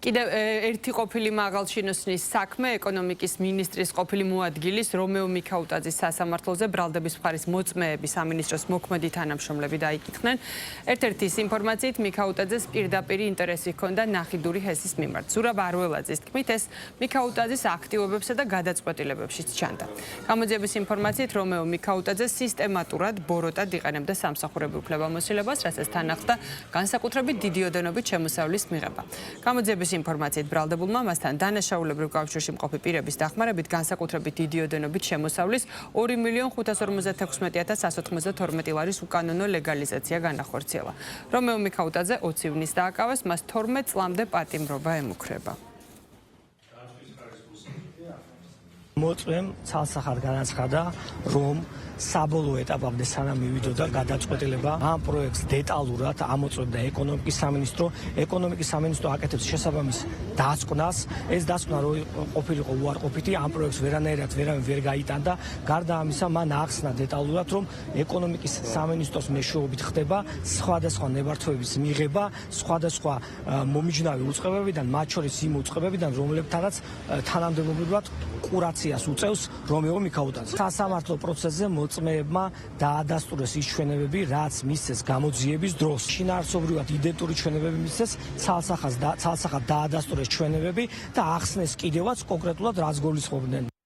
კიდევ ერთი ყოფილი მაღალჩინოსნის საქმე ეკონომიკის მინისტრის ყოფილი მოადგილის რომეო მიქაუტაძის სასამართლოზე ბრალდების მხარის მოწმეები სამინისტროს მოქმედი თანამშრომლები დაიკითხნენ. ერთ-ერთი ის ინფორმაციით მიქაუტაძეს პირდაპირ ინტერესი ჰქონდა ნახიდური ჰესის მიმართ. ზურაბ არველაძის თქმით, ეს მიქაუტაძის აქტივობებსა და გადაწყვეტილებებშიც ჩანდა. გამოძიების ინფორმაციით რომეო მიქაუტაძე სისტემატურად ბოროტად იყენებდა სამსახურებრივ უფლებამოსილებას, რასაც თან ახლდა განსაკუთრებით დიდი ოდენობით შემოსავლის მიღება. გამოძიების ინფორმაციით ბრალდებულმა მასთან დანაშაულებრივ კავშირში მყოფი პირების დახმარებით განსაკუთრებით დიდი ოდენობით შემოსავლის 2.556.192 ლარის უკანონო ლეგალიზაცია განახორციელა. რომეო მიქაუტაძე 20 ივნისს დააკავეს, მას 12 წლამდე პატიმრობა ემუქრება. მოწმემ ცალსახად განაცხადა, რომ საბოლოო ეტაპამდე სანამ მივიდოდა გადაწყვეტილება ამ პროექტს დეტალურად ამოწმებდა ეკონომიკის სამინისტრო. ეკონომიკის სამინისტრო აკეთებს შესაბამის დასკვნას. ეს დასკვნა რო ყოფილიყო უარყოფითი, ამ პროექტს ვერანაირად ვერ გაიტანდა. გარდა ამისა, მან ახსნა დეტალურად, რომ ეკონომიკის სამინისტროს მეშვეობით ხდება სხვადასხვა ნებართვების მიღება, სხვადასხვა მომიჯნავე უწყებებიდან, მათ შორის იმ უწყებებიდან, რომლებთანაც თანამდებობრივად კურაციას უწევს რომეო მიქაუტაძე. სასამართლო პროცესზე მოწმეებმა დაადასტურეს ის ჩვენებები, რაც მისცეს გამოძიების დროს. შინაარსობრივად იდენტური ჩვენებები მისცეს, ცალსახად დაადასტურეს ჩვენებები და ახსნეს კიდევაც კონკრეტულად რაც გულისხმობდნენ.